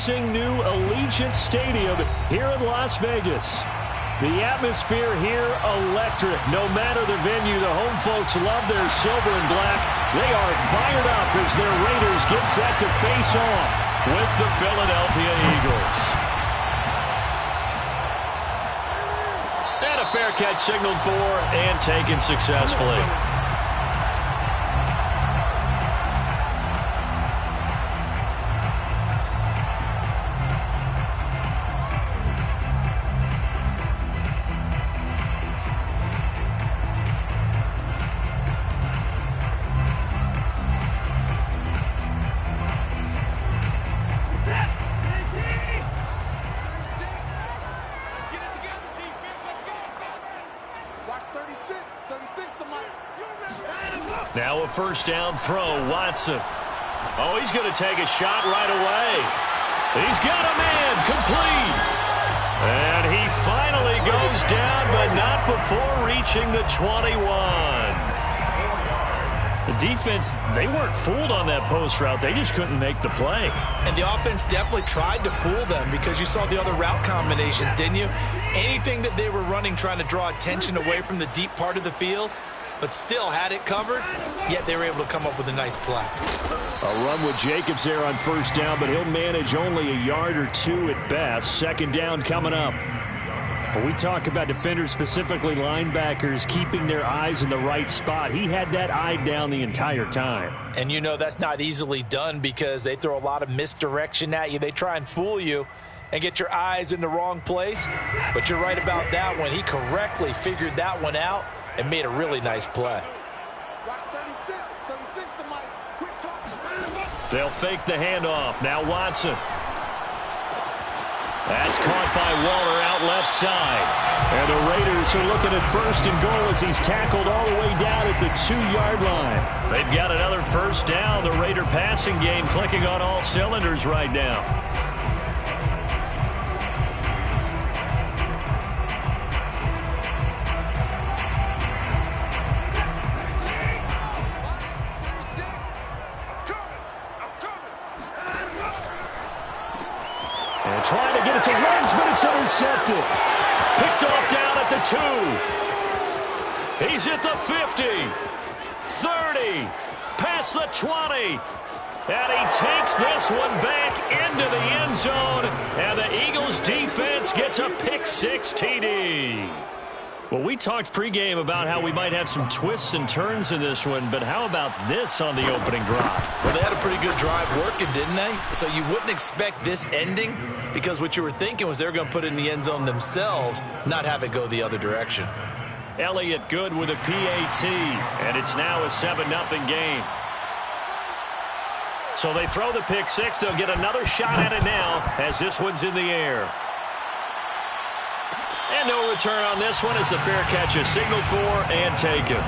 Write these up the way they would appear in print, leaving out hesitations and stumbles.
promising new Allegiant Stadium here in Las Vegas. The atmosphere here electric. No matter the venue, the home folks love their silver and black. They are fired up as their Raiders get set to face off with the Philadelphia Eagles. And a fair catch signaled for and taken successfully. Now a first down throw, Watson. Oh, he's going to take a shot right away. He's got a man, complete. And he finally goes down, but not before reaching the 21. The defense, they weren't fooled on that post route. They just couldn't make the play. And the offense definitely tried to fool them because you saw the other route combinations, didn't you? Anything that they were running trying to draw attention away from the deep part of the field, but still had it covered, yet they were able to come up with a nice play. A run with Jacobs there on first down, but he'll manage only a yard or two at best. Second down coming up. When we talk about defenders, specifically linebackers, keeping their eyes in the right spot, he had that eye down the entire time. And you know that's not easily done because they throw a lot of misdirection at you. They try and fool you and get your eyes in the wrong place. But you're right about that one. He correctly figured that one out and made a really nice play. They'll fake the handoff. Now Watson. That's caught by Waller out left side. And the Raiders are looking at first and goal as he's tackled all the way down at the 2-yard line. They've got another first down. The Raider passing game clicking on all cylinders right now. And trying to get it to Ruggs, but it's intercepted. Picked off down at the 2. He's at the 50. 30. Past the 20. And he takes this one back into the end zone. And the Eagles defense gets a pick-6 TD. Well, we talked pregame about how we might have some twists and turns in this one, but how about this on the opening drive? Well, they had a pretty good drive working, didn't they? So you wouldn't expect this ending because what you were thinking was they were going to put it in the end zone themselves, not have it go the other direction. Elliott good with a PAT, and it's now a 7-0 game. So they throw the pick-6. They'll get another shot at it now as this one's in the air. And no return on this one as the fair catch is signaled for and taken. The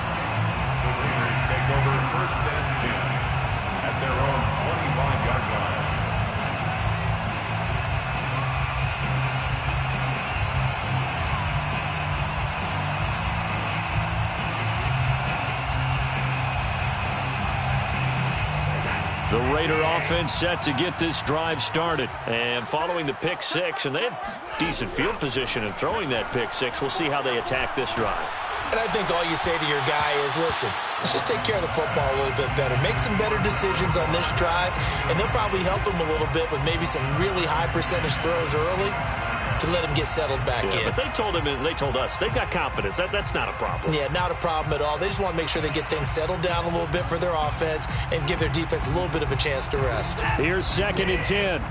Raiders take over first and 10 at their own 25-yard line. The Raider offense set to get this drive started. And following the pick-6, and they had decent field position in throwing that pick-6. We'll see how they attack this drive. And I think all you say to your guy is, listen, let's just take care of the football a little bit better. Make some better decisions on this drive, and they'll probably help him a little bit with maybe some really high percentage throws early to let him get settled back in. But they told him and they told us they've got confidence. That's not a problem. Yeah, not a problem at all. They just want to make sure they get things settled down a little bit for their offense and give their defense a little bit of a chance to rest. Here's 2nd and 10.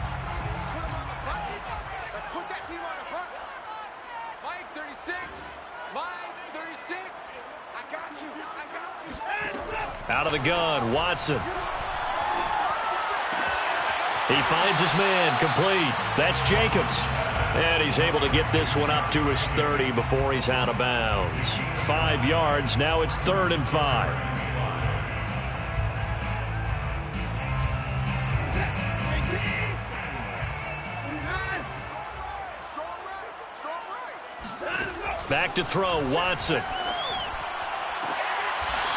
Out of the gun, Watson. He finds his man, complete. That's Jacobs. And he's able to get this one up to his 30 before he's out of bounds. 5 yards, now it's 3rd and 5. Back to throw, Watson.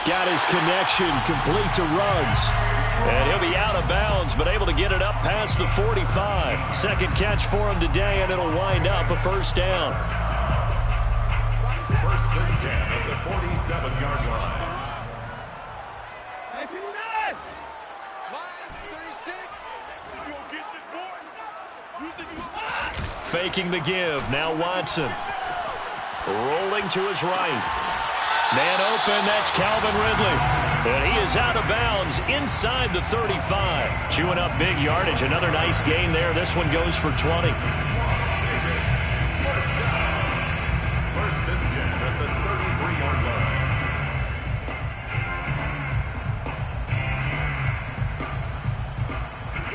Got his connection, complete to Ruggs. And he'll be out of bounds, but able to get it up past the 45. Second catch for him today, and it'll wind up a first down. First and 10 at the 47-yard line. Faking the give. Now Watson. Rolling to his right. Man open, that's Calvin Ridley. And he is out of bounds inside the 35. Chewing up big yardage. Another nice gain there. This one goes for 20. First down. First and 10 at the 33-yard line.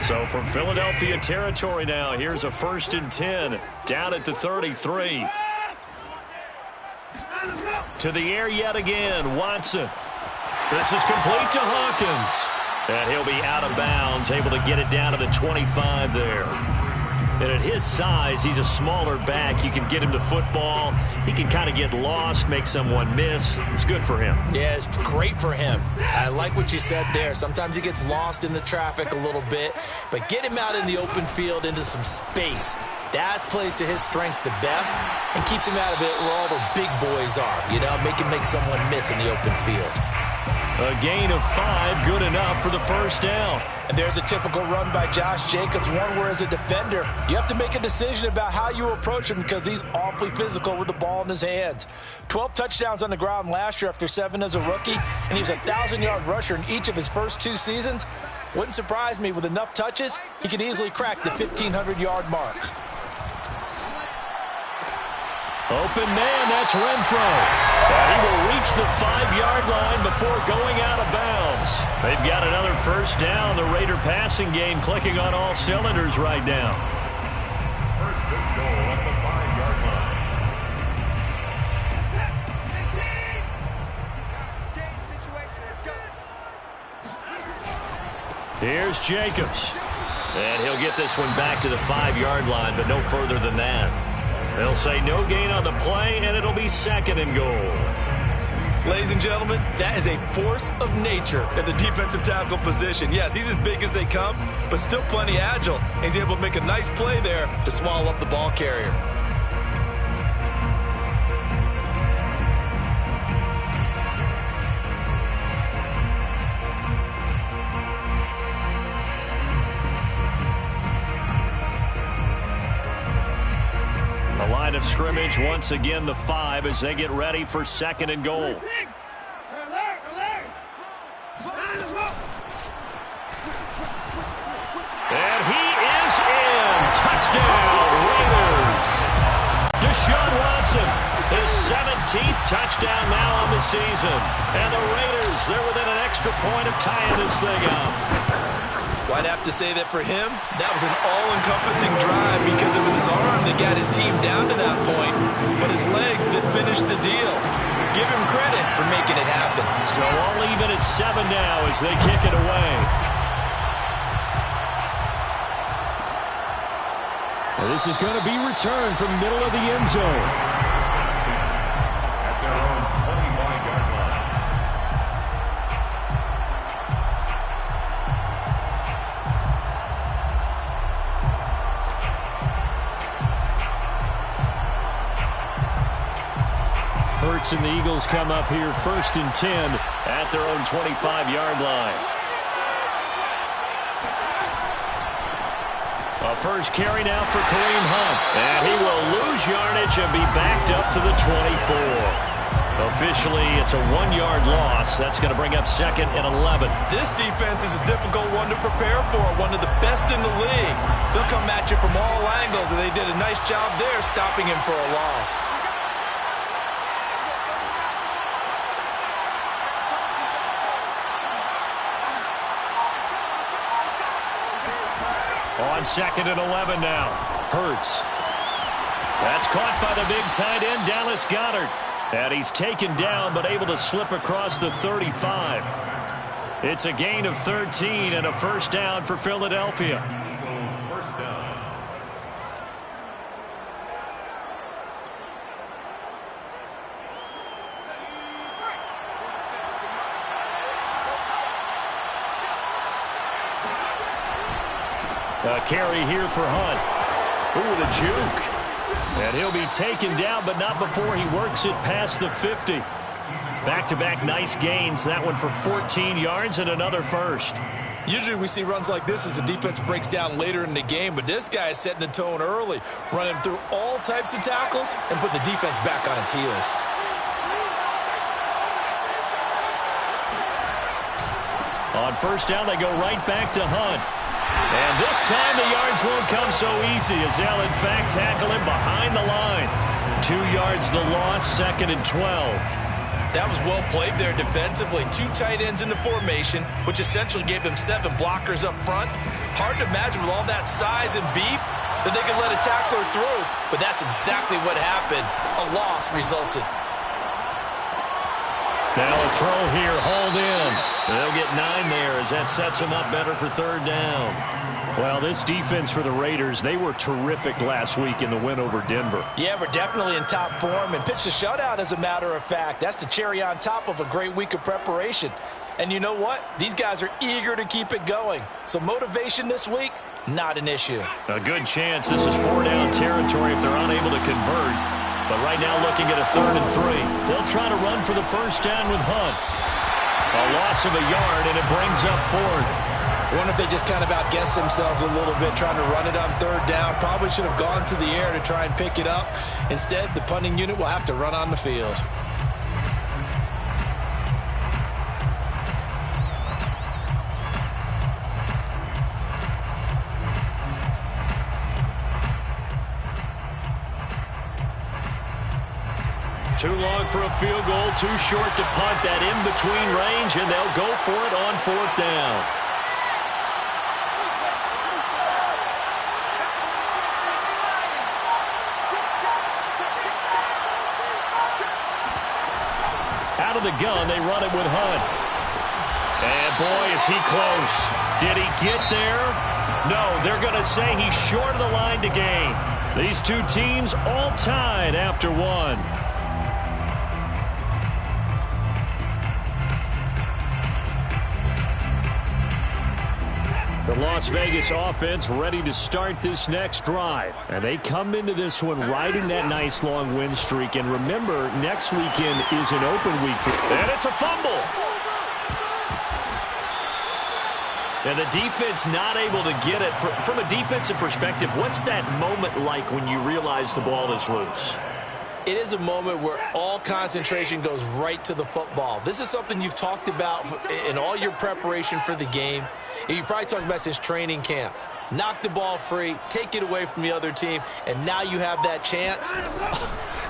So from Philadelphia territory now, here's a first and 10 down at the 33. To the air yet again, Watson. This is complete to Hawkins. And he'll be out of bounds, able to get it down to the 25 there. And at his size, he's a smaller back. You can get him to football. He can kind of get lost, make someone miss. It's good for him. Yeah, it's great for him. I like what you said there. Sometimes he gets lost in the traffic a little bit, but get him out in the open field into some space. That plays to his strengths the best and keeps him out of it where all the big boys are. You know, make someone miss in the open field. A gain of 5, good enough for the first down. And there's a typical run by Josh Jacobs, one where as a defender, you have to make a decision about how you approach him because he's awfully physical with the ball in his hands. 12 touchdowns on the ground last year after 7 as a rookie, and he was a 1,000-yard rusher in each of his first 2 seasons. Wouldn't surprise me with enough touches, he could easily crack the 1,500-yard mark. Open man, that's Renfro. And he will reach the 5-yard line before going out of bounds. They've got another first down. The Raider passing game clicking on all cylinders right now. First and goal at the 5-yard line. Here's Jacobs. And he'll get this one back to the 5-yard line, but no further than that. They'll say no gain on the play, and it'll be second and goal. Ladies and gentlemen, that is a force of nature at the defensive tackle position. Yes, he's as big as they come, but still plenty agile. He's able to make a nice play there to swallow up the ball carrier. The line of scrimmage, once again, the 5 as they get ready for second and goal. And he is in. Touchdown, Raiders. Deshaun Watson, his 17th touchdown now on the season. And the Raiders, they're within an extra point of tying this thing up. Well, I'd have to say that for him, that was an all-encompassing drive because it was his arm that got his team down to that point, but his legs that finished the deal. Give him credit for making it happen. So all even at 7 now as they kick it away. Well, this is going to be returned from middle of the end zone. At their own 25-yard line. Hurts and the Eagles come up here first and 10 at their own 25-yard line. A first carry now for Kareem Hunt. And he will lose yardage and be backed up to the 24. Officially, it's a 1-yard loss. That's going to bring up second and 11. This defense is a difficult one to prepare for, one of the best in the league. They'll come at you from all angles, and they did a nice job there stopping him for a loss. On second and 11 now. Hurts. That's caught by the big tight end, Dallas Goedert. And he's taken down, but able to slip across the 35. It's a gain of 13 and a first down for Philadelphia. First down. A carry here for Hunt. Ooh, the juke. And he'll be taken down, but not before he works it past the 50. Back-to-back nice gains. That one for 14 yards and another first. Usually we see runs like this as the defense breaks down later in the game, but this guy is setting the tone early, running through all types of tackles and put the defense back on its heels. On first down, they go right back to Hunt. And this time the yards won't come so easy as they'll, in fact, tackle him behind the line. 2 yards the loss, 2nd and 12. That was well played there defensively. 2 tight ends in the formation, which essentially gave them 7 blockers up front. Hard to imagine with all that size and beef that they could let a tackler through, but that's exactly what happened. A loss resulted. Now a throw here, hauled in. They'll get 9 there as that sets them up better for 3rd down. Well, this defense for the Raiders, they were terrific last week in the win over Denver. Yeah, we're definitely in top form and pitched a shutout, as a matter of fact. That's the cherry on top of a great week of preparation. And you know what? These guys are eager to keep it going. So motivation this week, not an issue. A good chance this is 4-down territory if they're unable to convert. But right now looking at a 3rd and 3. They'll try to run for the first down with Hunt. A loss of a yard, and it brings up 4th. I wonder if they just kind of outguessed themselves a little bit trying to run it on 3rd down. Probably should have gone to the air to try and pick it up. Instead, the punting unit will have to run on the field. Too long for a field goal, too short to punt. That in-between range, and they'll go for it on 4th down. Out of the gun, they run it with Hunt. And boy, is he close. Did he get there? No, they're going to say he's short of the line to gain. These two teams all tied after 1. The Las Vegas offense ready to start this next drive. And they come into this one riding that nice long win streak. And remember, next weekend is an open week for them. And it's a fumble. And the defense not able to get it. From a defensive perspective, what's that moment like when you realize the ball is loose? It is a moment where all concentration goes right to the football. This is something you've talked about in all your preparation for the game. You probably talked about since training camp. Knock the ball free, take it away from the other team, and now you have that chance.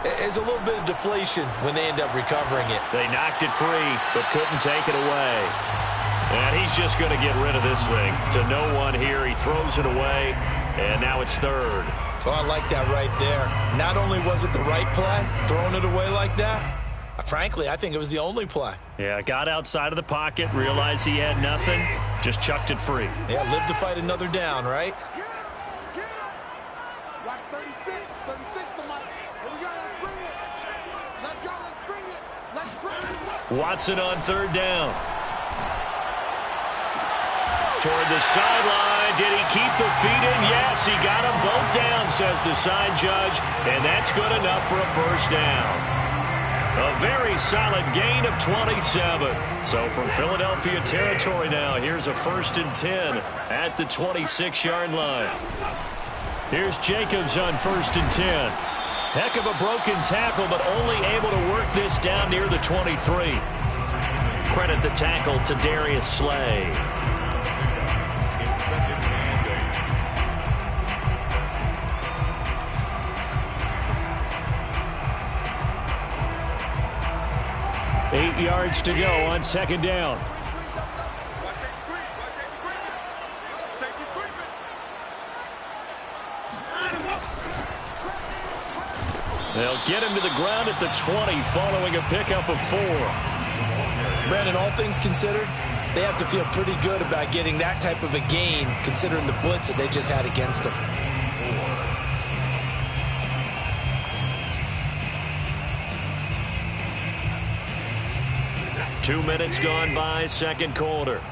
There's a little bit of deflation when they end up recovering it. They knocked it free, but couldn't take it away. And he's just going to get rid of this thing. To no one here, he throws it away, and now it's 3rd. Oh, I like that right there. Not only was it the right play, throwing it away like that, frankly, I think it was the only play. Yeah, got outside of the pocket, realized he had nothing, just chucked it free. Yeah, live to fight another down, right? Watch 36 to Mike. Here we go, let's bring it. Let's go, let's bring it. Let's bring it. Watson on 3rd down. Toward the sideline. Did he keep the feet in? Yes, he got them both down, says the side judge. And that's good enough for a first down. A very solid gain of 27. So from Philadelphia territory now, here's a 1st and 10 at the 26-yard line. Here's Jacobs on 1st and 10. Heck of a broken tackle, but only able to work this down near the 23. Credit the tackle to Darius Slay. It's 2nd and 8. 8 yards to go on 2nd down. They'll get him to the ground at the 20 following a pickup of 4. Brandon, all things considered, they have to feel pretty good about getting that type of a gain considering the blitz that they just had against them. 2 minutes gone by, 2nd quarter.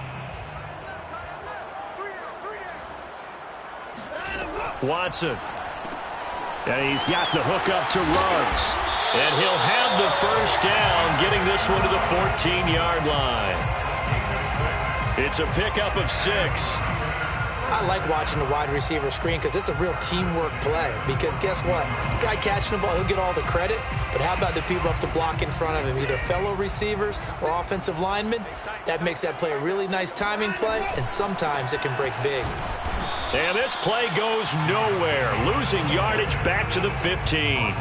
Watson. And he's got the hook up to Ruggs. And he'll have the first down, getting this one to the 14-yard line. It's a pickup of 6. I like watching the wide receiver screen because it's a real teamwork play. Because guess what? The guy catching the ball, he'll get all the credit. But how about the people up to block in front of him, either fellow receivers or offensive linemen? That makes that play a really nice timing play, and sometimes it can break big. And this play goes nowhere, losing yardage back to the 15.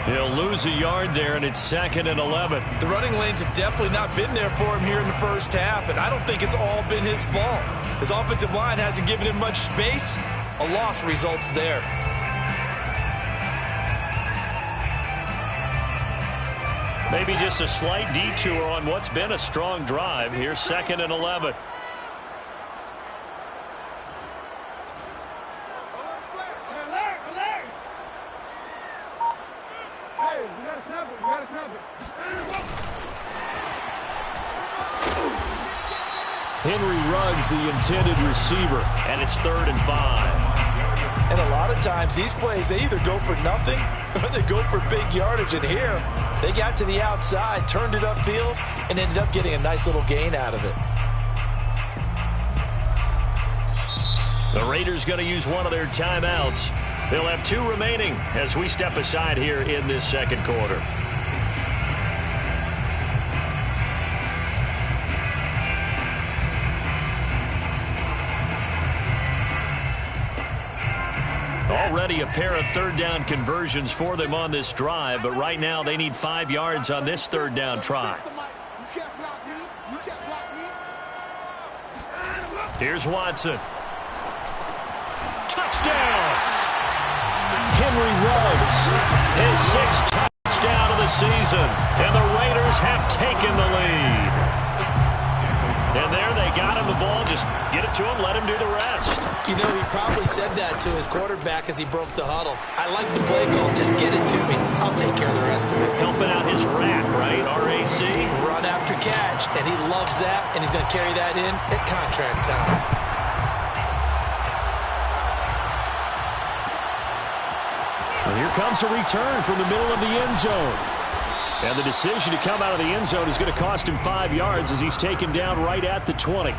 He'll lose a yard there, and it's 2nd and 11. The running lanes have definitely not been there for him here in the first half, and I don't think it's all been his fault. His offensive line hasn't given him much space. A loss results there. Maybe just a slight detour on what's been a strong drive. Here's 2nd and 11. Henry Ruggs, the intended receiver, and it's 3rd and 5. And a lot of times, these plays, they either go for nothing or they go for big yardage. And here, they got to the outside, turned it upfield, and ended up getting a nice little gain out of it. The Raiders going to use one of their timeouts. They'll have 2 remaining as we step aside here in this second quarter. Already a pair of 3rd down conversions for them on this drive, but right now they need 5 yards on this 3rd down try. Here's Watson. Touchdown! Henry Ruggs, his 6th touchdown of the season, and the Raiders have taken the lead. And there they got him the ball. Just get it to him, let him do the rest. You know, he probably said that to his quarterback as he broke the huddle. I like the play call. Just get it to me. I'll take care of the rest of it. Helping out his rack, right? RAC. Run after catch, and he loves that, and he's going to carry that in at contract time. And here comes a return from the middle of the end zone. And the decision to come out of the end zone is going to cost him 5 yards as he's taken down right at the 20.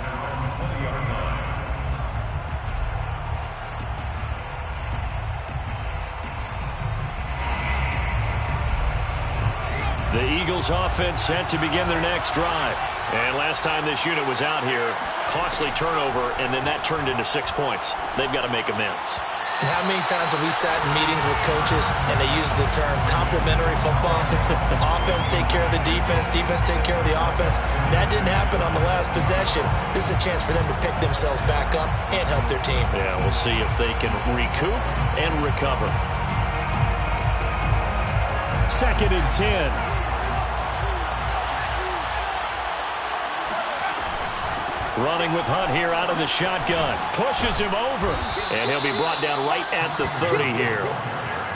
The Eagles offense set to begin their next drive. And last time this unit was out here, costly turnover, and then that turned into 6 points. They've got to make amends. And how many times have we sat in meetings with coaches and they use the term complementary football? Offense take care of the defense, defense take care of the offense. That didn't happen on the last possession. This is a chance for them to pick themselves back up and help their team. Yeah, we'll see if they can recoup and recover. 2nd and 10. Running with Hunt here out of the shotgun. Pushes him over. And he'll be brought down right at the 30 here.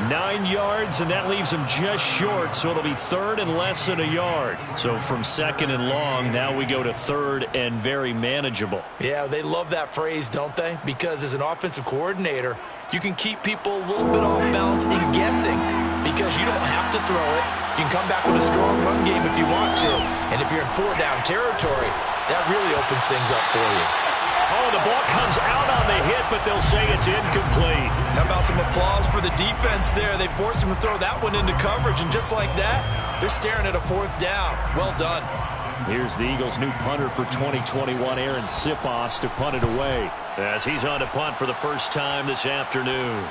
9 yards, and that leaves him just short, so it'll be 3rd and less than a yard. So from 2nd and long, now we go to 3rd and very manageable. Yeah, they love that phrase, don't they? Because as an offensive coordinator, you can keep people a little bit off balance and guessing because you don't have to throw it. You can come back with a strong run game if you want to. And if you're in 4-down territory, that really opens things up for you. Oh, the ball comes out on the hit, but they'll say it's incomplete. How about some applause for the defense there? They forced him to throw that one into coverage, and just like that, they're staring at a 4th down. Well done. Here's the Eagles' new punter for 2021, Aaron Sipos, to punt it away as he's on to punt for the first time this afternoon.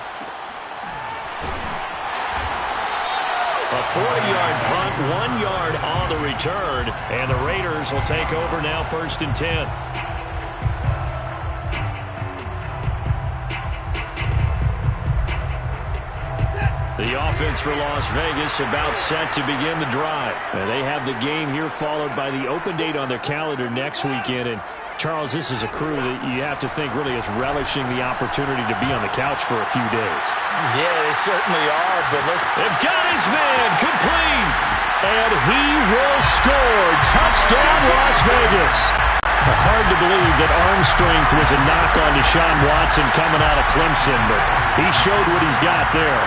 A 40-yard punt, 1 yard on the return, and the Raiders will take over now 1st and 10. The offense for Las Vegas about set to begin the drive. And they have the game here followed by the open date on their calendar next weekend. And Charles, this is a crew that you have to think really is relishing the opportunity to be on the couch for a few days. Yeah, they certainly are. But they've got his man complete. And he will score. Touchdown, Las Vegas. Hard to believe that arm strength was a knock on Deshaun Watson coming out of Clemson, but he showed what he's got there.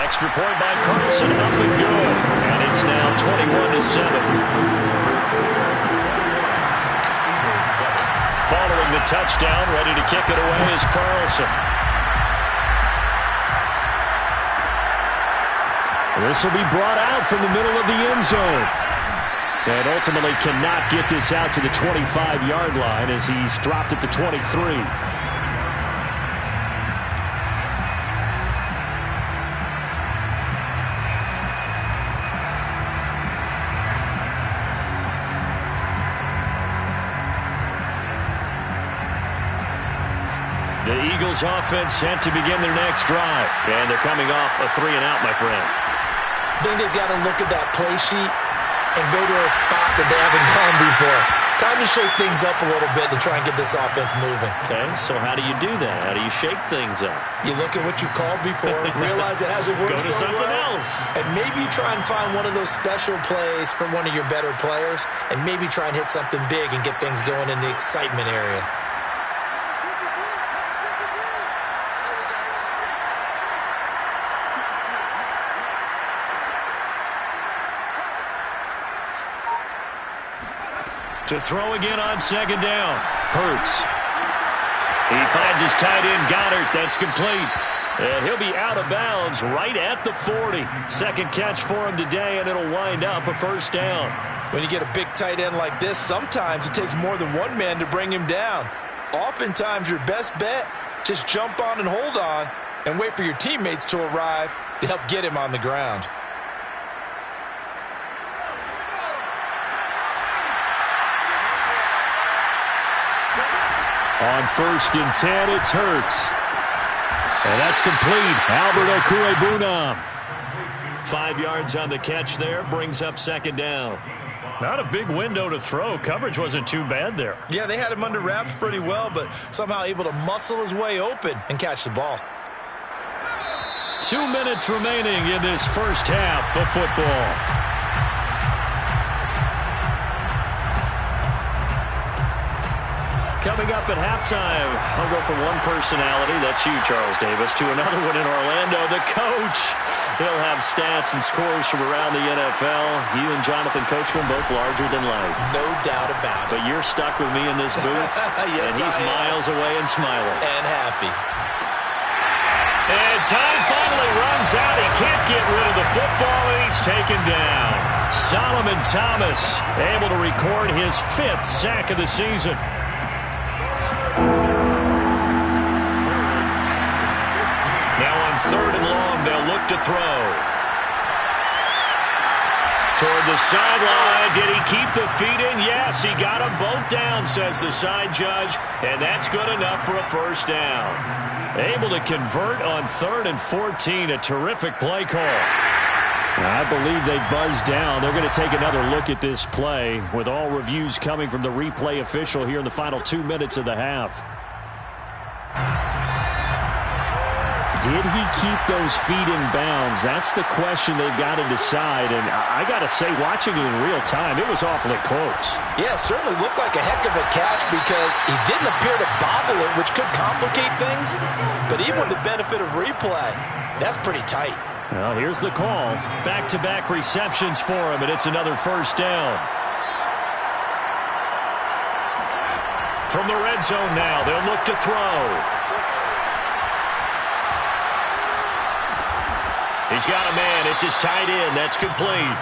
Extra point by Carlson, up and good. And it's now 21-7. Following the touchdown, ready to kick it away is Carlson. This will be brought out from the middle of the end zone. And ultimately cannot get this out to the 25-yard line as he's dropped at the 23. The Eagles offense set to begin their next drive. And they're coming off a 3-and-out, my friend. I think they've got to look at that play sheet and go to a spot that they haven't gone before. Time to shake things up a little bit to try and get this offense moving. Okay, so how do you do that? How do you shake things up? You look at what you've called before, realize it hasn't worked so well. Go to something else. And maybe you try and find one of those special plays from one of your better players, and maybe try and hit something big and get things going in the excitement area. To throw again on second down. Hurts. He finds his tight end, Goddard. That's complete. And he'll be out of bounds right at the 40. Second catch for him today, and it'll wind up a first down. When you get a big tight end like this, sometimes it takes more than one man to bring him down. Oftentimes, your best bet, just jump on and hold on and wait for your teammates to arrive to help get him on the ground. On 1st and 10, it's Hurts. And that's complete. Albert Okwuegbunam. 5 yards on the catch there. Brings up second down. Not a big window to throw. Coverage wasn't too bad there. Yeah, they had him under wraps pretty well, but somehow able to muscle his way open and catch the ball. 2 minutes remaining in this first half of football. Coming up at halftime, I'll go from one personality, that's you, Charles Davis, to another one in Orlando, the coach. He'll have stats and scores from around the NFL. You and Jonathan Coachman both larger than life. No doubt about it. But you're stuck with me in this booth, yes, and he's miles away and smiling. And happy. And time finally runs out. He can't get rid of the football, and he's taken down. Solomon Thomas able to record his 5th sack of the season. Now on 3rd and long, they'll look to throw. Toward the sideline. Did he keep the feet in? Yes, he got them both down, says the side judge, and that's good enough for a first down. Able to convert on 3rd and 14. A terrific play call. I believe they buzzed down. They're going to take another look at this play with all reviews coming from the replay official here in the final 2 minutes of the half. Did he keep those feet in bounds? That's the question they've got to decide. And I got to say, watching it in real time, it was awfully close. Yeah, it certainly looked like a heck of a catch because he didn't appear to bobble it, which could complicate things. But even with the benefit of replay, that's pretty tight. Well, here's the call. Back-to-back receptions for him, and it's another first down. From the red zone now, they'll look to throw. He's got a man. It's his tight end. That's complete.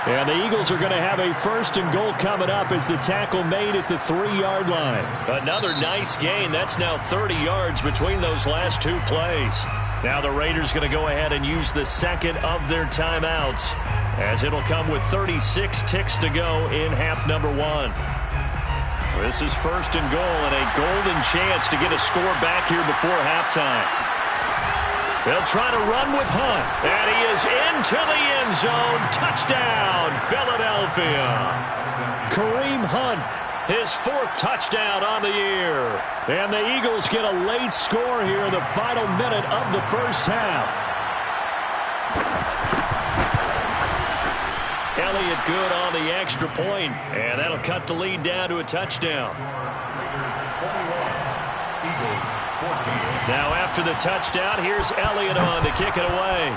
And the Eagles are going to have a 1st and goal coming up as the tackle made at the 3-yard line. Another nice gain. That's now 30 yards between those last 2 plays. Now the Raiders going to go ahead and use the 2nd of their timeouts, as it'll come with 36 ticks to go in half number 1. This is 1st and goal and a golden chance to get a score back here before halftime. They'll try to run with Hunt, and he is into the end zone. Touchdown, Philadelphia. Kareem Hunt, his 4th touchdown on the year. And the Eagles get a late score here in the final minute of the first half. Elliott good on the extra point, and that'll cut the lead down to a touchdown. Raiders 41, Eagles 14. Now after the touchdown, here's Elliott on to kick it away.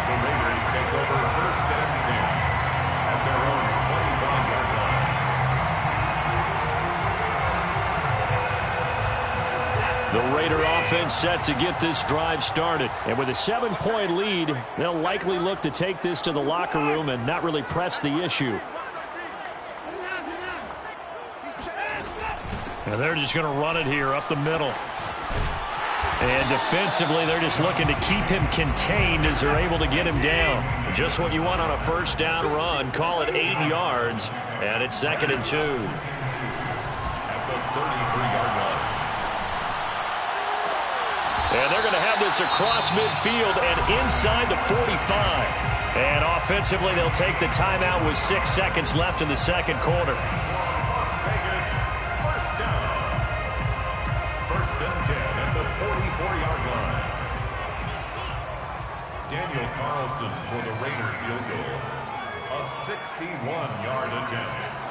The Raiders take over first and 10 at their own 25-yard line. The Raider offense set to get this drive started. And with a 7-point lead, they'll likely look to take this to the locker room and not really press the issue. And they're just going to run it here up the middle. And defensively, they're just looking to keep him contained as they're able to get him down. Just what you want on a first down run. Call it 8 yards, and it's 2nd and 2. At the 33-yard line. And they're going to have this across midfield and inside the 45. And offensively, they'll take the timeout with 6 seconds left in the second quarter. Las Vegas, first down. First and 10 at the 44-yard line. Daniel Carlson for the Raider field goal. A 61-yard attempt.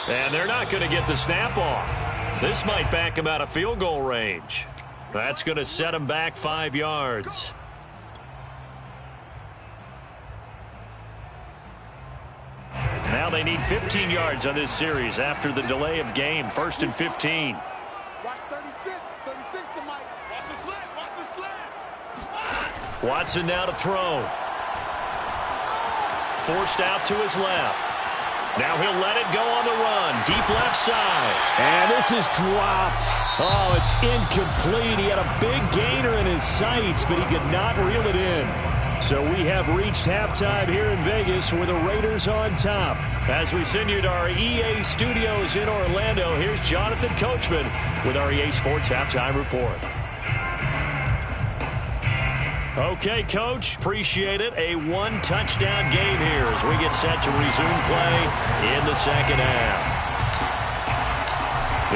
And they're not going to get the snap off. This might back him out of field goal range. That's going to set him back 5 yards. Now they need 15 yards on this series after the delay of game. 1st and 15. Watch 36. 36 to Mike. Watch the slant. Watch the slant. Watson now to throw. Forced out to his left. Now he'll let it go on the run. Deep left side. And this is dropped. Oh, it's incomplete. He had a big gainer in his sights, but he could not reel it in. So we have reached halftime here in Vegas with the Raiders on top. As we send you to our EA studios in Orlando, here's Jonathan Coachman with our EA Sports Halftime Report. Okay, Coach, appreciate it. A 1-touchdown game here as we get set to resume play in the second half.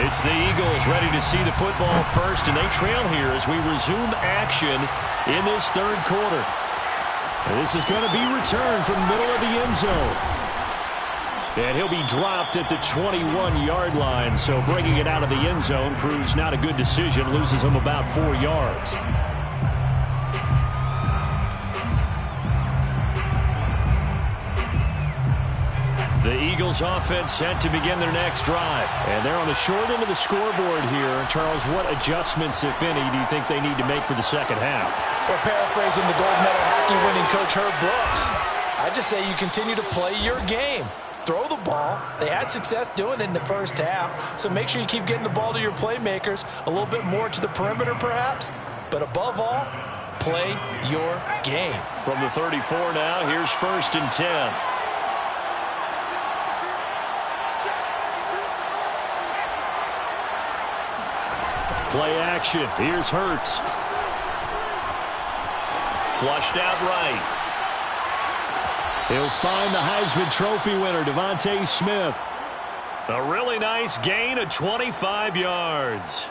It's the Eagles ready to see the football first, and they trail here as we resume action in this third quarter. And this is going to be returned from the middle of the end zone. And he'll be dropped at the 21-yard line, so bringing it out of the end zone proves not a good decision, loses him about 4 yards. The Eagles offense set to begin their next drive. And they're on the short end of the scoreboard here. Charles, what adjustments, if any, do you think they need to make for the second half? Well, paraphrasing the gold medal hockey winning coach Herb Brooks, I just say you continue to play your game. Throw the ball. They had success doing it in the first half, so make sure you keep getting the ball to your playmakers, a little bit more to the perimeter perhaps, but above all, play your game. From the 34 now, here's 1st and 10. Play action. Here's Hurts. Flushed out right. He'll find the Heisman Trophy winner, Devontae Smith. A really nice gain of 25 yards.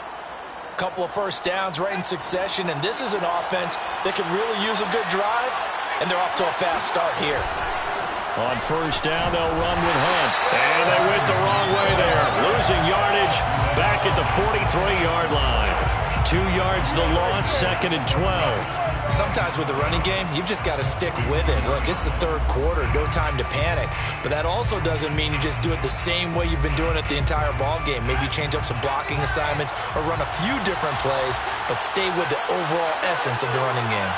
Couple of first downs right in succession, and this is an offense that can really use a good drive, and they're off to a fast start here. On first down, they'll run with Hunt. And they went the wrong way there. Losing yardage back at the 43-yard line. 2 yards the loss, 2nd and 12. Sometimes with the running game, you've just got to stick with it. Look, it's the third quarter, no time to panic. But that also doesn't mean you just do it the same way you've been doing it the entire ball game. Maybe change up some blocking assignments or run a few different plays, but stay with the overall essence of the running game.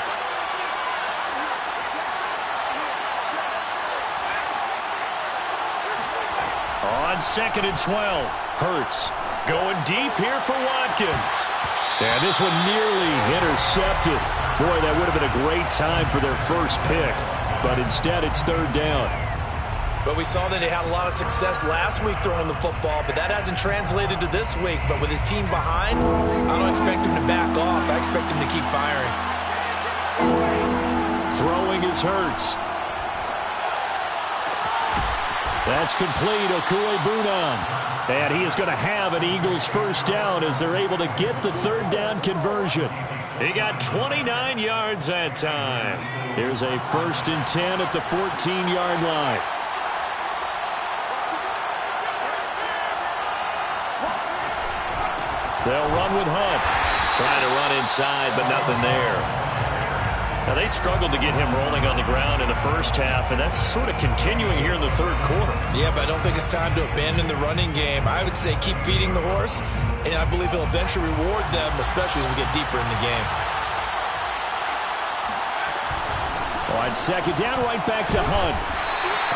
On 2nd and 12, Hurts. Going deep here for Watkins. And this one nearly intercepted. Boy, that would have been a great time for their first pick. But instead, it's third down. But we saw that he had a lot of success last week throwing the football, but that hasn't translated to this week. But with his team behind, I don't expect him to back off. I expect him to keep firing. Throwing is Hurts. That's complete. Okuebunan. And he is going to have an Eagles first down as they're able to get the third down conversion. He got 29 yards that time. Here's a 1st and 10 at the 14-yard line. They'll run with Hunt. Trying to run inside, but nothing there. Now, they struggled to get him rolling on the ground in the first half, and that's sort of continuing here in the third quarter. Yeah, but I don't think it's time to abandon the running game. I would say keep feeding the horse, and I believe he'll eventually reward them, especially as we get deeper in the game. On second down, right back to Hunt.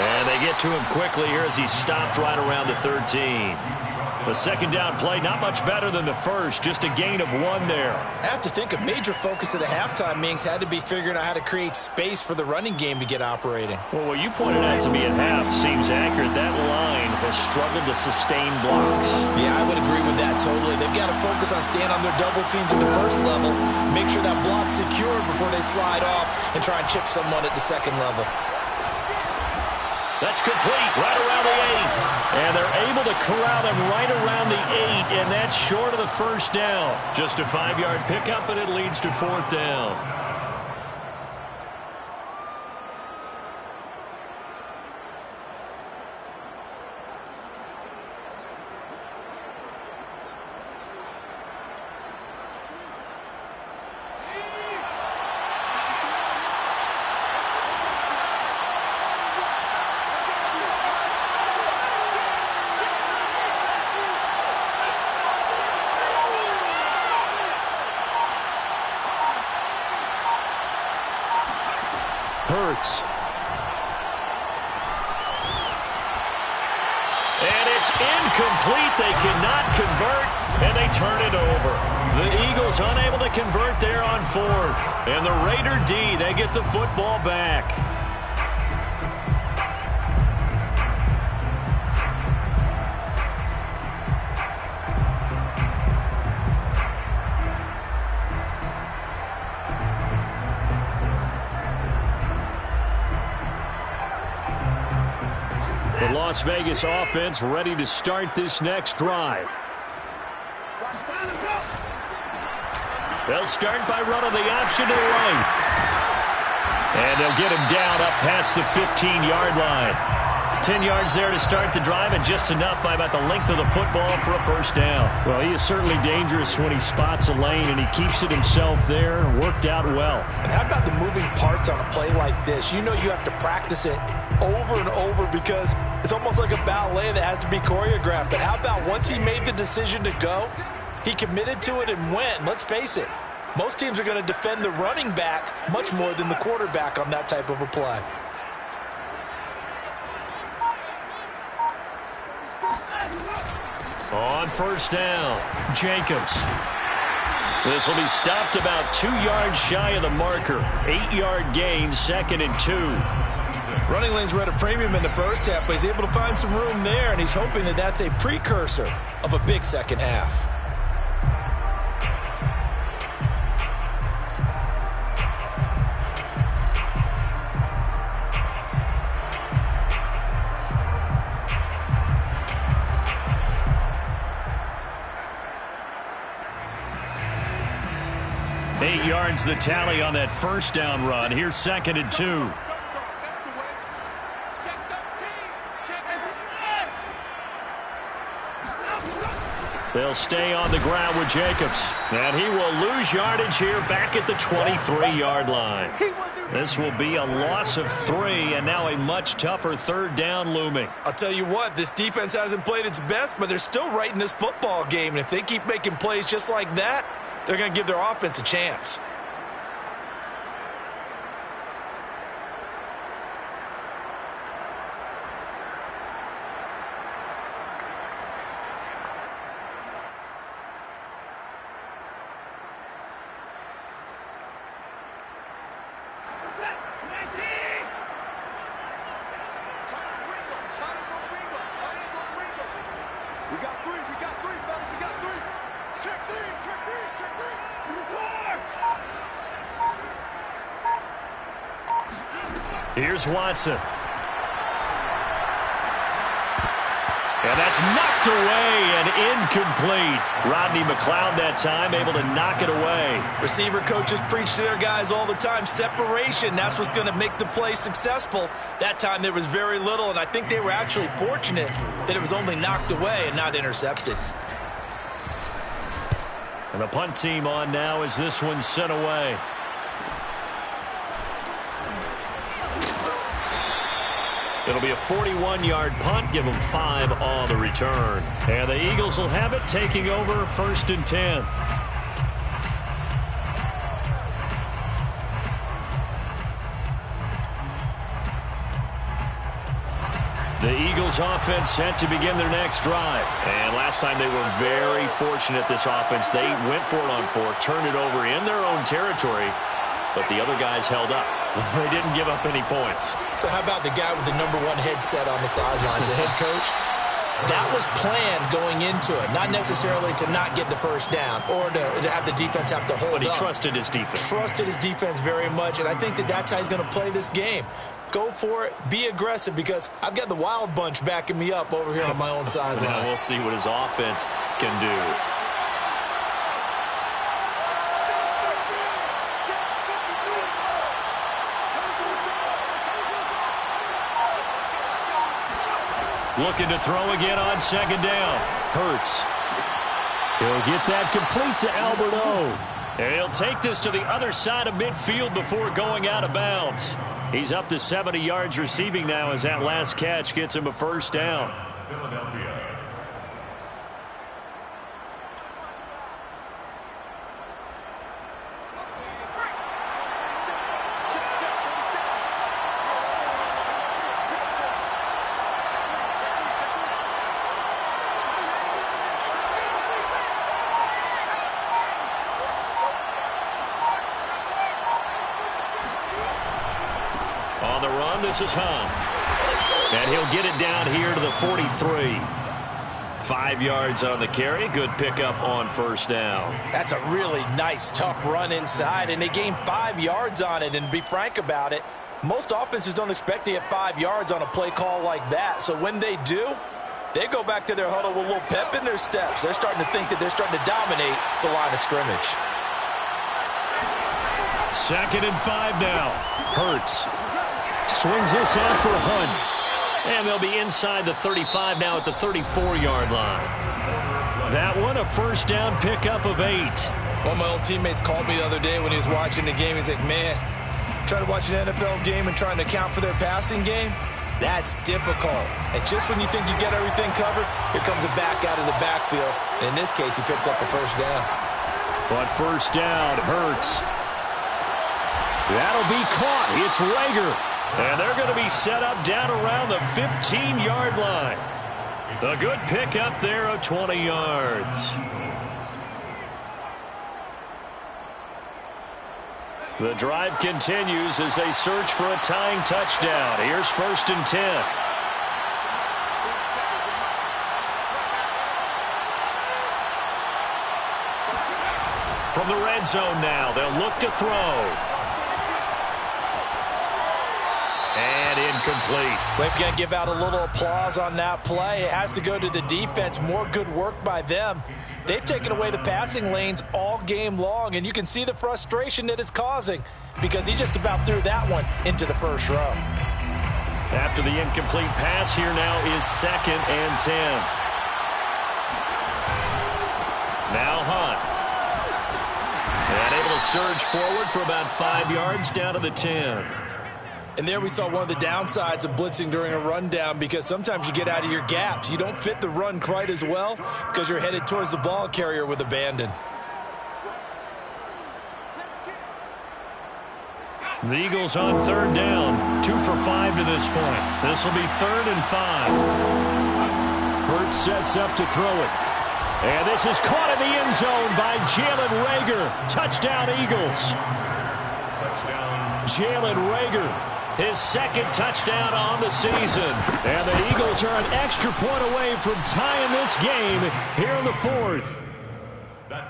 And they get to him quickly here as he stopped right around the 13. The second down play, not much better than the first, just a gain of 1 there. I have to think a major focus of the halftime meetings had to be figuring out how to create space for the running game to get operating. Well, what you pointed out to me at half seems accurate. That line has struggled to sustain blocks. Yeah, I would agree with that totally. They've got to focus on staying on their double teams at the first level, make sure that block's secured before they slide off and try and chip someone at the second level. That's complete, right around the 8. And they're able to corral him right around the 8, and that's short of the first down. Just a 5-yard pickup, and it leads to 4th down. Hurts. And it's incomplete. They cannot convert, and they turn it over. The Eagles unable to convert there on 4th. And the Raider D, they get the football back. The Las Vegas offense ready to start this next drive. They'll start by running the option to the right. And they'll get him down up past the 15-yard line. 10 yards there to start the drive, and just enough by about the length of the football for a first down. Well, he is certainly dangerous when he spots a lane, and he keeps it himself there. Worked out well. And how about the moving parts on a play like this? You know you have to practice it over and over because it's almost like a ballet that has to be choreographed. But how about once he made the decision to go, he committed to it and went. Let's face it, most teams are going to defend the running back much more than the quarterback on that type of a play. On first down, Jacobs. This will be stopped about 2 yards shy of the marker. 8-yard gain, 2nd and 2. Running lanes were at a premium in the first half, but he's able to find some room there, and he's hoping that that's a precursor of a big second half. Yards the tally on that first down run. Here's 2nd and 2. They'll stay on the ground with Jacobs. And he will lose yardage here back at the 23-yard line. This will be a loss of 3, and now a much tougher 3rd down looming. I'll tell you what, this defense hasn't played its best, but they're still right in this football game. And if they keep making plays just like that, they're going to give their offense a chance. Here's Watson. And that's knocked away and incomplete. Rodney McLeod that time able to knock it away. Receiver coaches preach to their guys all the time. Separation, that's what's going to make the play successful. That time there was very little, and I think they were actually fortunate that it was only knocked away and not intercepted. And the punt team on now as this one's sent away. It'll be a 41-yard punt. Give them 5 on the return. And the Eagles will have it, taking over 1st and 10. The Eagles offense set to begin their next drive. And last time they were very fortunate, this offense. They went for it on 4, turned it over in their own territory, but the other guys held up. They didn't give up any points. So how about the guy with the #1 headset on the sidelines, the head coach? That was planned going into it, not necessarily to not get the first down or to have the defense have to hold up. But he trusted his defense. Trusted his defense very much, and I think that that's how he's going to play this game. Go for it. Be aggressive, because I've got the Wild Bunch backing me up over here on my own sideline. Now we'll see what his offense can do. Looking to throw again on 2nd down. Hurts. He'll get that complete to Albert O. And he'll take this to the other side of midfield before going out of bounds. He's up to 70 yards receiving now as that last catch gets him a 1st down. Philadelphia. On the run, this is Hunt. And he'll get it down here to the 43. 5 yards on the carry. Good pickup on 1st down. That's a really nice, tough run inside, and they gained 5 yards on it. And to be frank about it, most offenses don't expect to get 5 yards on a play call like that. So when they do, they go back to their huddle with a little pep in their steps. They're starting to think that they're starting to dominate the line of scrimmage. 2nd and 5 now. Hurts. Swings this out for Hunt. And they'll be inside the 35 now at the 34-yard line. That one, a 1st down pickup of 8. One of my old teammates called me the other day when he was watching the game. He's like, man, trying to watch an NFL game and trying to account for their passing game, that's difficult. And just when you think you get everything covered, here comes a back out of the backfield. And in this case, he picks up a 1st down. On 1st down, Hurts. That'll be caught. It's Rager. And they're going to be set up down around the 15-yard line. A good pickup there of 20 yards. The drive continues as they search for a tying touchdown. Here's 1st and 10. From the red zone now, they'll look to throw. And incomplete. We're going to give out a little applause on that play. It has to go to the defense. More good work by them. They've taken away the passing lanes all game long, and you can see the frustration that it's causing because he just about threw that one into the 1st row. After the incomplete pass, here now is 2nd and 10. Now Hunt. And able to surge forward for about 5 yards down to the 10. And there we saw one of the downsides of blitzing during a rundown, because sometimes you get out of your gaps. You don't fit the run quite as well because you're headed towards the ball carrier with abandon. The Eagles on 3rd down. 2 for 5 to this point. This will be 3rd and 5. Hurts sets up to throw it. And this is caught in the end zone by Jalen Rager. Touchdown, Eagles. Touchdown. Jalen Rager. his second touchdown on the season. And the Eagles are an extra point away from tying this game here in the fourth.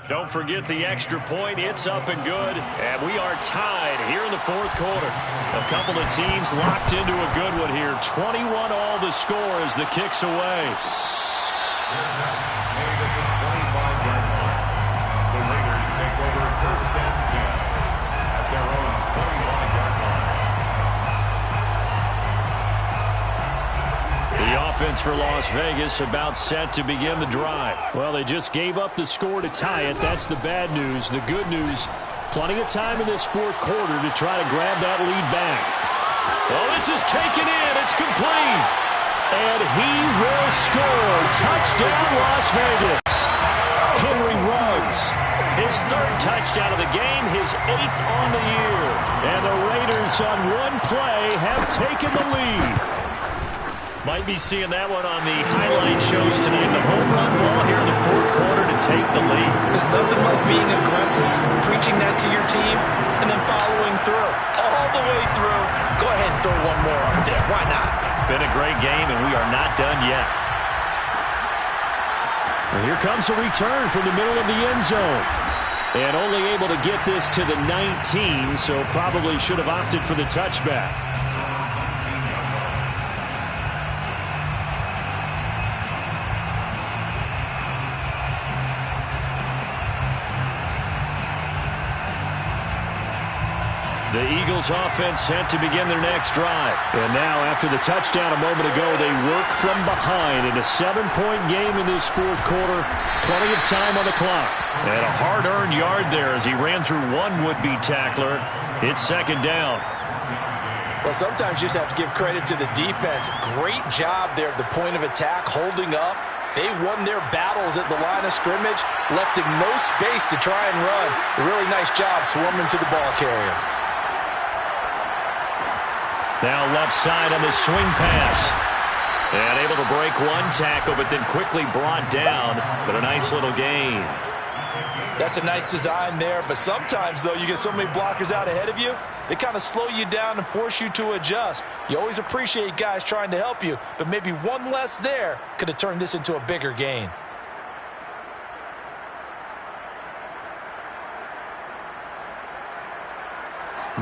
Don't forget the extra point. It's up and good. And we are tied here in the fourth quarter. A couple of teams locked into a good one here. 21 all the score as the kick's away. Made at the 25-yard line. The Raiders take over first and 10 at their own 25-yard line. The offense for Las Vegas about set to begin the drive. Well, they just gave up the score to tie it. That's the bad news. The good news, plenty of time in this fourth quarter to try to grab that lead back. Oh, this is taken in. It's complete. And he will score. Touchdown, Las Vegas. Henry Ruggs. His third touchdown of the game, his 8th on the year. And the Raiders on one play have taken the lead. Might be seeing that one on the highlight shows tonight. The home run ball here in the fourth quarter to take the lead. There's nothing like being aggressive, preaching that to your team, and then following through. All the way through. Go ahead and throw one more up there. Why not? Been a great game, and we are not done yet. And here comes a return from the middle of the end zone. And only able to get this to the 19, so probably should have opted for the touchback. The Eagles offense set to begin their next drive. And now, after the touchdown a moment ago, they work from behind in a 7-point game in this fourth quarter. Plenty of time on the clock. And a hard-earned yard there as he ran through one would-be tackler. It's second down. Well, sometimes you just have to give credit to the defense. Great job there at the point of attack, holding up. They won their battles at the line of scrimmage, left him no space to try and run. A really nice job swarming to the ball carrier. Now left side on the swing pass. And able to break one tackle, but then quickly brought down. But a nice little gain. That's a nice design there. But sometimes, though, you get so many blockers out ahead of you, they kind of slow you down and force you to adjust. You always appreciate guys trying to help you, but maybe one less there could have turned this into a bigger gain.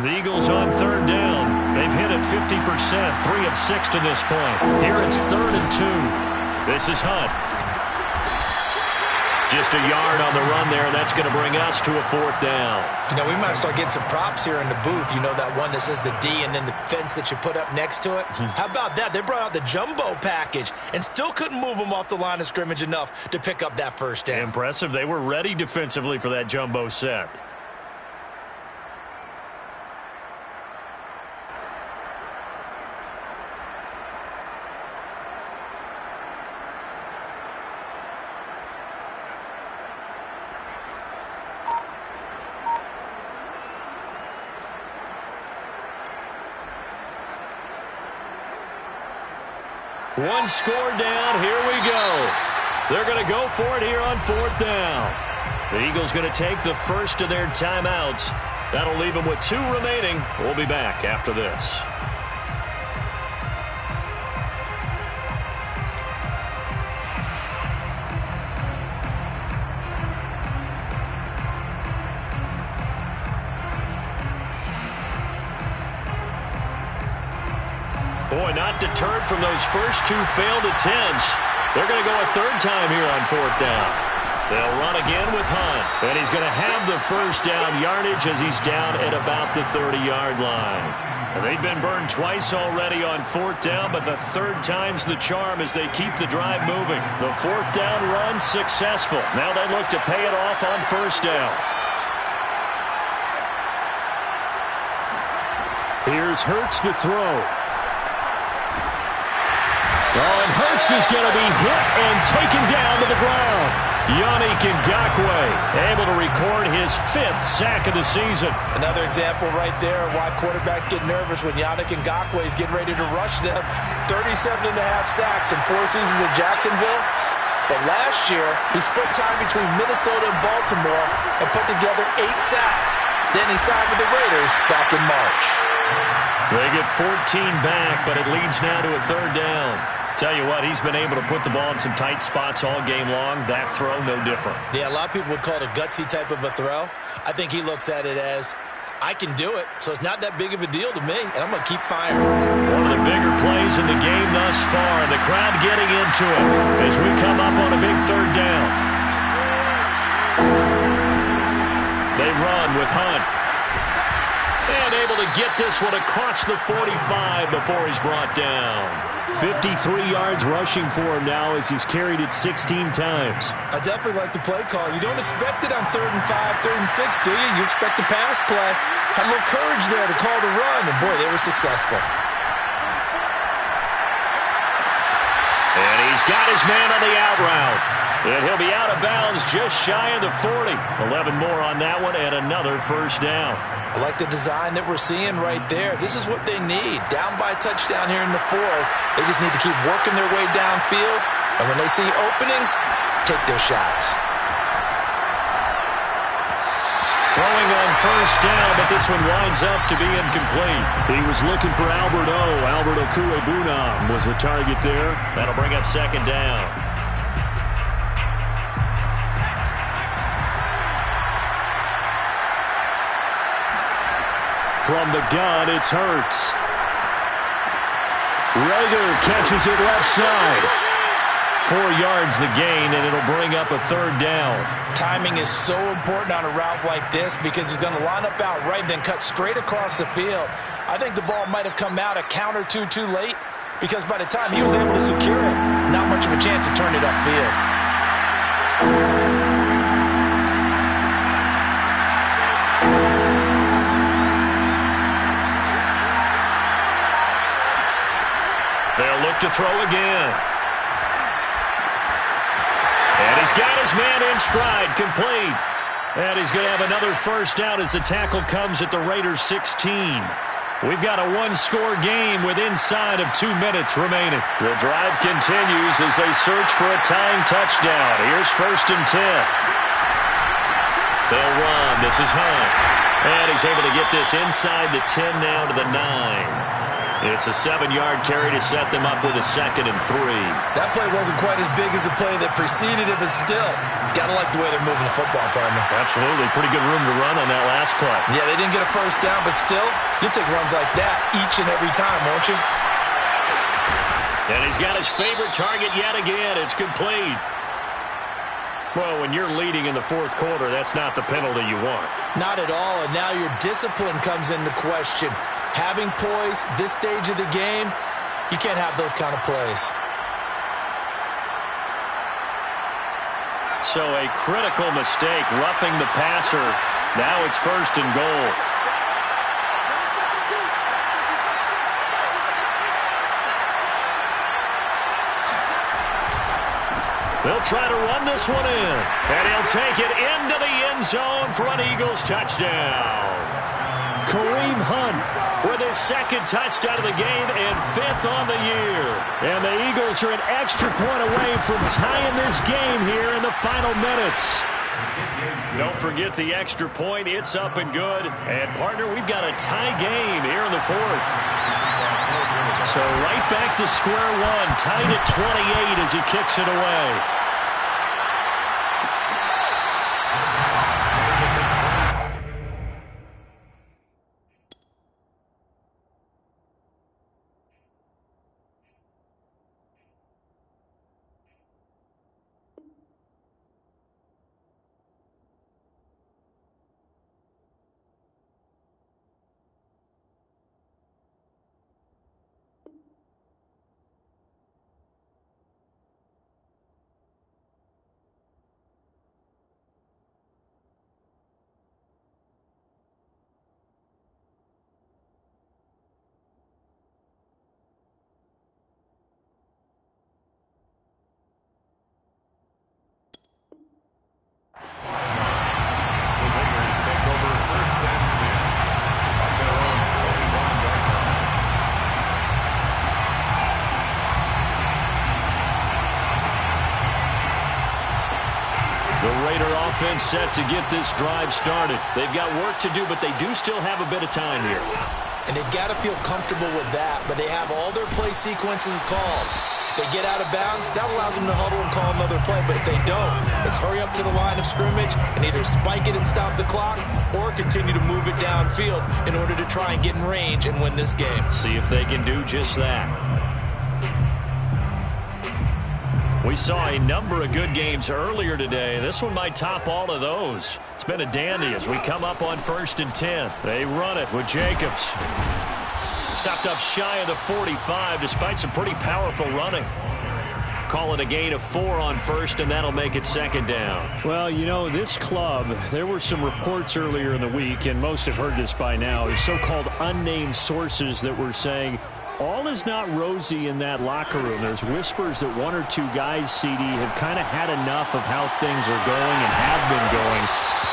The Eagles on third down. They've hit it 50%, 3 of 6 to this point. Here it's 3rd and 2. This is Hunt. Just a yard on the run there. That's going to bring us to a 4th down. You know, we might start getting some props here in the booth. You know, that one that says the D and then the fence that you put up next to it? How about that? They brought out the jumbo package and still couldn't move them off the line of scrimmage enough to pick up that first down. Impressive. They were ready defensively for that jumbo set. One score down. Here we go. They're going to go for it here on 4th down. The Eagles going to take the first of their timeouts. That'll leave them with 2 remaining. We'll be back after this. Boy, not deterred from those first 2 failed attempts. They're going to go a 3rd time here on 4th down. They'll run again with Hunt. And he's going to have the first down yardage as he's down at about the 30-yard line. And they've been burned twice already on 4th down, but the 3rd time's the charm as they keep the drive moving. The 4th down run successful. Now they look to pay it off on 1st down. Here's Hurts to throw. Oh, and Hurts is going to be hit and taken down to the ground. Yannick Ggfl able to record his 5th sack of the season. Another example right there of why quarterbacks get nervous when Yannick Ggfl is getting ready to rush them. 37.5 sacks in 4 seasons in Jacksonville. But last year, he split time between Minnesota and Baltimore and put together 8 sacks. Then he signed with the Raiders back in March. They get 14 back, but it leads now to a third down. Tell you what, he's been able to put the ball in some tight spots all game long. That throw, no different. Yeah, a lot of people would call it a gutsy type of a throw. I think he looks at it as, I can do it, so it's not that big of a deal to me, and I'm going to keep firing. One of the bigger plays in the game thus far. The crowd getting into it as we come up on a big third down. They run with Hunt. And able to get this one across the 45 before he's brought down. 53 yards rushing for him now as he's carried it 16 times. I definitely like the play call. You don't expect it on 3rd and 5, 3rd and 6, do you? You expect a pass play. Had a little courage there to call the run, and boy, they were successful. And he's got his man on the out route. And he'll be out of bounds just shy of the 40. 11 more on that one and another first down. I like the design that we're seeing right there. This is what they need. Down by a touchdown here in the 4th. They just need to keep working their way downfield. And when they see openings, take their shots. Throwing on first down, but this one winds up to be incomplete. He was looking for Albert O. Albert Okuebunam was the target there. That'll bring up second down. From the gun, it's Hurts. Rager catches it left side. 4 yards the gain, and it'll bring up a third down. Timing is so important on a route like this because he's going to line up out right and then cut straight across the field. I think the ball might have come out a count or two too late because by the time he was able to secure it, not much of a chance to turn it upfield. They'll look to throw again. And he's got his man in stride, complete. And he's going to have another first down as the tackle comes at the Raiders' 16. We've got a one-score game with inside of 2 minutes remaining. The drive continues as they search for a tying touchdown. Here's 1st and 10. They'll run. This is Hunt. And he's able to get this inside the 10 now to the 9. It's a 7-yard carry to set them up with a 2nd and 3. That play wasn't quite as big as the play that preceded it, but still, got to like the way they're moving the football, partner. Absolutely. Pretty good room to run on that last play. Yeah, they didn't get a first down, but still, you'll take runs like that each and every time, won't you? And he's got his favorite target yet again. It's complete. Well, when you're leading in the 4th quarter, that's not the penalty you want. Not at all, and now your discipline comes into question. Having poise this stage of the game, you can't have those kind of plays. So a critical mistake, roughing the passer. Now it's 1st and goal. They'll try to run this one in. And he'll take it into the end zone for an Eagles touchdown. Kareem Hunt with his 2nd touchdown of the game and 5th on the year. And the Eagles are an extra point away from tying this game here in the final minutes. Don't forget the extra point. It's up and good. And, partner, we've got a tie game here in the 4th. So right back to square one, tied at 28 as he kicks it away. Offense set to get this drive started. They've got work to do, but they do still have a bit of time here. and they've got to feel comfortable with that, but they have all their play sequences called. If they get out of bounds, that allows them to huddle and call another play, but if they don't, it's hurry up to the line of scrimmage and either spike it and stop the clock or continue to move it downfield in order to try and get in range and win this game. See if they can do just that. We saw a number of good games earlier today. This one might top all of those. It's been a dandy as we come up on 1st and 10. They run it with Jacobs. Stopped up shy of the 45 despite some pretty powerful running. Call it a gain of 4 on 1st, and that'll make it 2nd down. Well, you know, this club, there were some reports earlier in the week, and most have heard this by now, is so-called unnamed sources that were saying all is not rosy in that locker room. There's whispers that 1 or 2 guys, CD, have kind of had enough of how things are going and have been going.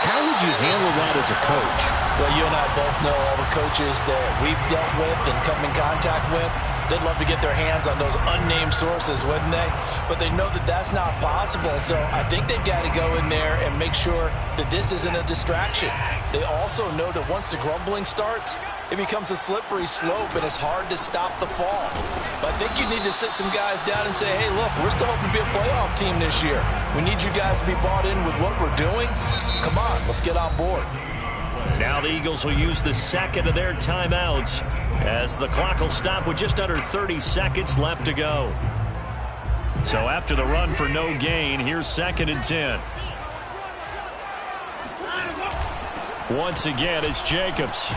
How would you handle that as a coach? Well, you and I both know all the coaches that we've dealt with and come in contact with. They'd love to get their hands on those unnamed sources, wouldn't they? But they know that that's not possible, so I think they've got to go in there and make sure that this isn't a distraction. They also know that once the grumbling starts, it becomes a slippery slope, and it's hard to stop the fall. But I think you need to sit some guys down and say, hey, look, we're still hoping to be a playoff team this year. We need you guys to be bought in with what we're doing. Come on, let's get on board. Now the Eagles will use the 2nd of their timeouts as the clock will stop with just under 30 seconds left to go. So after the run for no gain, here's 2nd and 10. Once again, it's Jacobs.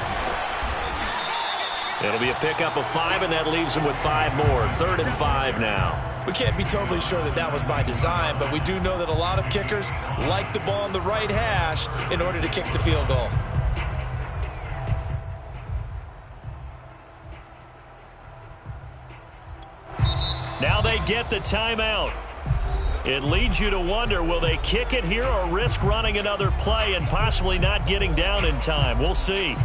It'll be a pickup of 5, and that leaves him with 5 more. 3rd and 5 now. We can't be totally sure that that was by design, but we do know that a lot of kickers like the ball in the right hash in order to kick the field goal. Now they get the timeout. It leads you to wonder, will they kick it here or risk running another play and possibly not getting down in time? We'll see.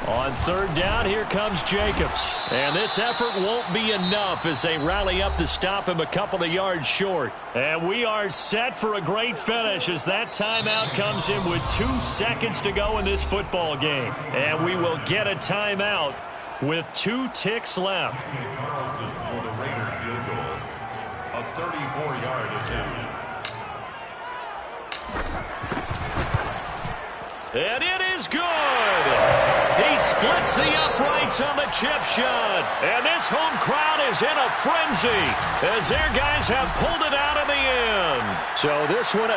On 3rd down, here comes Jacobs. And this effort won't be enough as they rally up to stop him a couple of yards short. And we are set for a great finish as that timeout comes in with 2 seconds to go in this football game. And we will get a timeout with 2 ticks left. Carlson for the Raider field goal. A 34-yard attempt. And it is good. He splits the uprights on the chip shot. And this home crowd is in a frenzy as their guys have pulled it out in the end. So this one